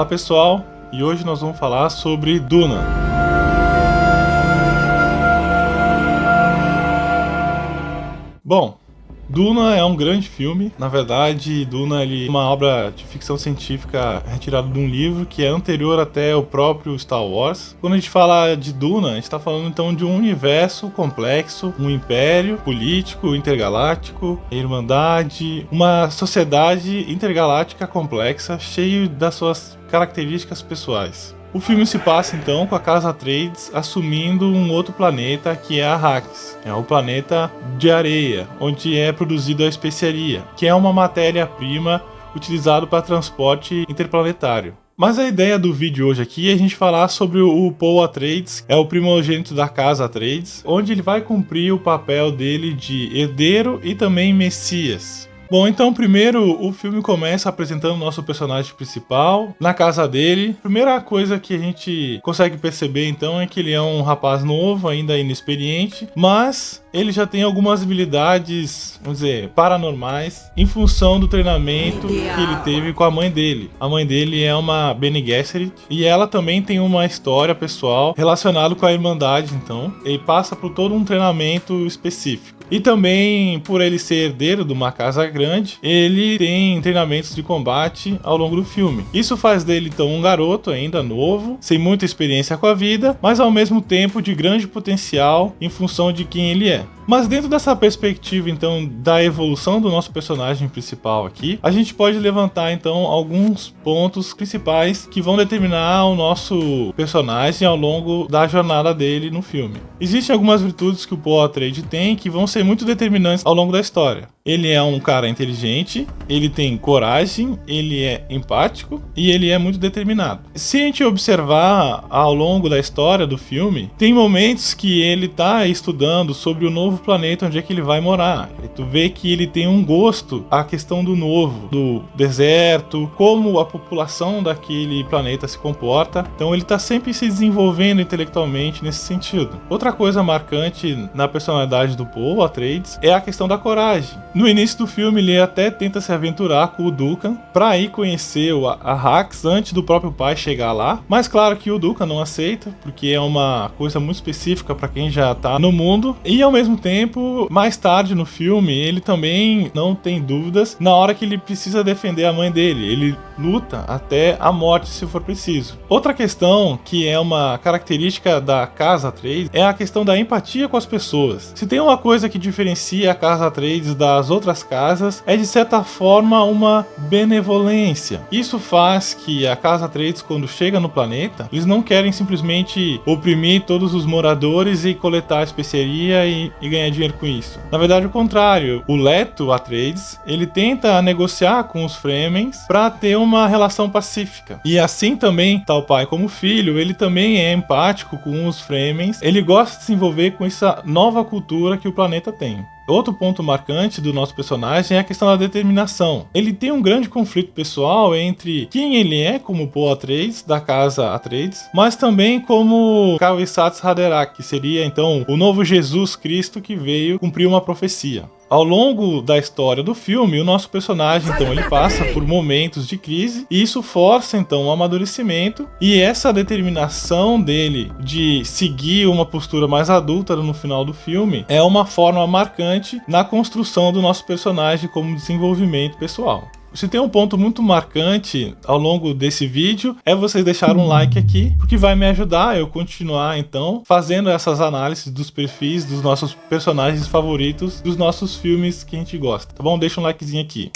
pessoal, e hoje nós vamos falar sobre Duna. Bom, Duna é um grande filme. Na verdade, Duna é uma obra de ficção científica retirada de um livro que é anterior até o próprio Star Wars. Quando a gente fala de Duna, a gente está falando então de um universo complexo, um império político intergaláctico, irmandade, uma sociedade intergaláctica complexa, cheio das suas características pessoais. O filme se passa então com a Casa Atreides assumindo um outro planeta que é Arrakis. É o planeta de areia, onde é produzida a especiaria, que é uma matéria-prima utilizada para transporte interplanetário. Mas a ideia do vídeo hoje aqui é a gente falar sobre o Paul Atreides, é o primogênito da Casa Atreides, onde ele vai cumprir o papel dele de herdeiro e também Messias. Bom, então primeiro o filme começa apresentando o nosso personagem principal na casa dele. Primeira coisa que a gente consegue perceber então é que ele é um rapaz novo, ainda inexperiente, mas ele já tem algumas habilidades, vamos dizer, paranormais em função do treinamento que ele teve com a mãe dele. A mãe dele é uma Bene Gesserit e ela também tem uma história pessoal relacionada com a Irmandade, então ele passa por todo um treinamento específico. E também, por ele ser herdeiro de uma casa grande, ele tem treinamentos de combate ao longo do filme. Isso faz dele, então, um garoto ainda novo, sem muita experiência com a vida, mas ao mesmo tempo de grande potencial em função de quem ele é. Mas dentro dessa perspectiva, então, da evolução do nosso personagem principal aqui, a gente pode levantar, então, alguns pontos principais que vão determinar o nosso personagem ao longo da jornada dele no filme. Existem algumas virtudes que o Paul Atreides tem que vão ser muito determinantes ao longo da história. Ele é um cara inteligente, ele tem coragem, ele é empático e ele é muito determinado. Se a gente observar ao longo da história do filme, tem momentos que ele está estudando sobre o novo planeta onde é que ele vai morar. E tu vê que ele tem um gosto à questão do novo, do deserto, como a população daquele planeta se comporta. Então ele está sempre se desenvolvendo intelectualmente nesse sentido. Outra coisa marcante na personalidade do Paul Atreides é a questão da coragem. No início do filme ele até tenta se aventurar com o Duncan para ir conhecer o Arrakis antes do próprio pai chegar lá, mas claro que o Duncan não aceita, porque é uma coisa muito específica para quem já tá no mundo, e ao mesmo tempo, mais tarde no filme, ele também não tem dúvidas na hora que ele precisa defender a mãe dele, ele luta até a morte se for preciso. Outra questão que é uma característica da Casa Atreides é a questão da empatia com as pessoas. Se tem uma coisa que diferencia a Casa Atreides das outras casas, é de certa forma uma benevolência. Isso faz que a Casa Atreides, quando chega no planeta, eles não querem simplesmente oprimir todos os moradores e coletar a especiaria e ganhar dinheiro com isso. Na verdade, o contrário. O Leto Atreides, ele tenta negociar com os Fremen para ter uma relação pacífica. E assim também, tal pai como filho, ele também é empático com os Fremen. Ele gosta de se envolver com essa nova cultura que o planeta tem. Outro ponto marcante do nosso personagem é a questão da determinação. Ele tem um grande conflito pessoal entre quem ele é como Paul Atreides, da Casa Atreides, mas também como Kwisatz Haderach, que seria então o novo Jesus Cristo que veio cumprir uma profecia. Ao longo da história do filme, o nosso personagem, então, ele passa por momentos de crise e isso força, então, o amadurecimento, e essa determinação dele de seguir uma postura mais adulta no final do filme é uma forma marcante na construção do nosso personagem como desenvolvimento pessoal. Se tem um ponto muito marcante ao longo desse vídeo, é vocês deixarem um like aqui, porque vai me ajudar a eu continuar, então, fazendo essas análises dos perfis dos nossos personagens favoritos, dos nossos filmes que a gente gosta, tá bom? Deixa um likezinho aqui.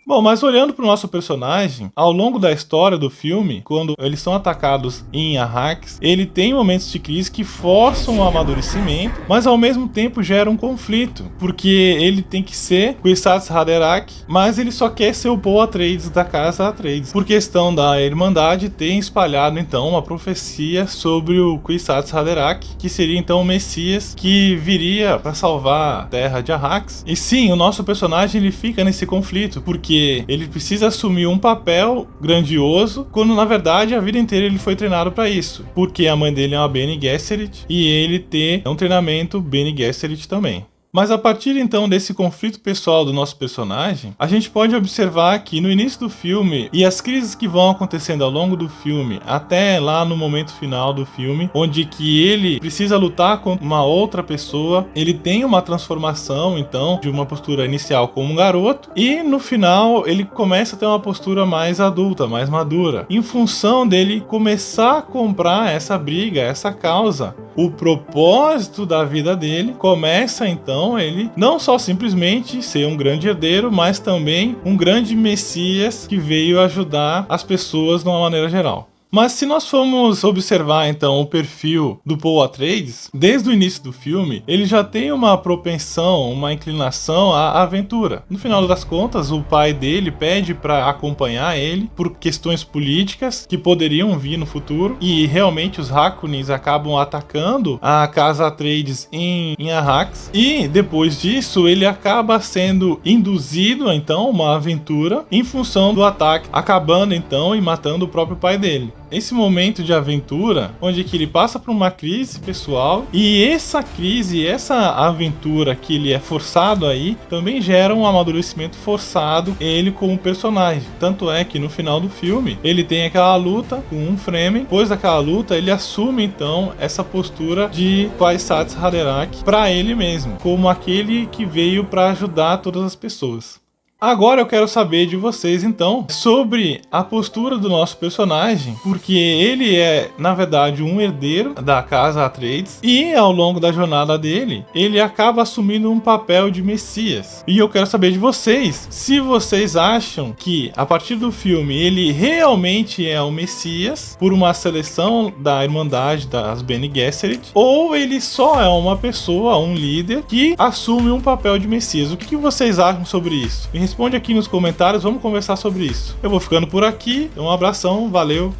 Bom, mas olhando para o nosso personagem, ao longo da história do filme, quando eles são atacados em Arrakis, ele tem momentos de crise que forçam o amadurecimento, mas ao mesmo tempo geram um conflito, porque ele tem que ser Kwisatz Haderach, mas ele só quer ser o Paul Atreides da Casa Atreides, por questão da Irmandade ter espalhado então uma profecia sobre o Kwisatz Haderach, que seria então o Messias que viria para salvar a terra de Arrakis. E sim, o nosso personagem ele fica nesse conflito, porque ele precisa assumir um papel grandioso, quando na verdade a vida inteira ele foi treinado para isso, porque a mãe dele é uma Bene Gesserit e ele tem um treinamento Bene Gesserit também. Mas a partir então desse conflito pessoal do nosso personagem, a gente pode observar que no início do filme e as crises que vão acontecendo ao longo do filme, até lá no momento final do filme, onde que ele precisa lutar contra uma outra pessoa, ele tem uma transformação então de uma postura inicial como um garoto e no final ele começa a ter uma postura mais adulta, mais madura, em função dele começar a comprar essa briga, essa causa. O propósito da vida dele começa então ele não só simplesmente ser um grande herdeiro, mas também um grande messias que veio ajudar as pessoas de uma maneira geral. Mas se nós formos observar então o perfil do Paul Atreides, desde o início do filme, ele já tem uma propensão, uma inclinação à aventura. No final das contas, o pai dele pede para acompanhar ele por questões políticas que poderiam vir no futuro, e realmente os Harkonnens acabam atacando a casa Atreides em Arrax, e depois disso ele acaba sendo induzido então a uma aventura em função do ataque, acabando então e matando o próprio pai dele. Esse momento de aventura, onde que ele passa por uma crise pessoal, e essa crise, essa aventura que ele é forçado aí, também gera um amadurecimento forçado ele como personagem. Tanto é que no final do filme, ele tem aquela luta com um Fremen, depois daquela luta ele assume então essa postura de Kwisatz Haderach para ele mesmo, como aquele que veio para ajudar todas as pessoas. Agora eu quero saber de vocês, então, sobre a postura do nosso personagem, porque ele é, na verdade, um herdeiro da casa Atreides, e ao longo da jornada dele, ele acaba assumindo um papel de messias. E eu quero saber de vocês, se vocês acham que, a partir do filme, ele realmente é o messias, por uma seleção da Irmandade das Bene Gesserit, ou ele só é uma pessoa, um líder, que assume um papel de messias. O que vocês acham sobre isso? Responde aqui nos comentários, vamos conversar sobre isso. Eu vou ficando por aqui, um abração, valeu,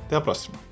até a próxima.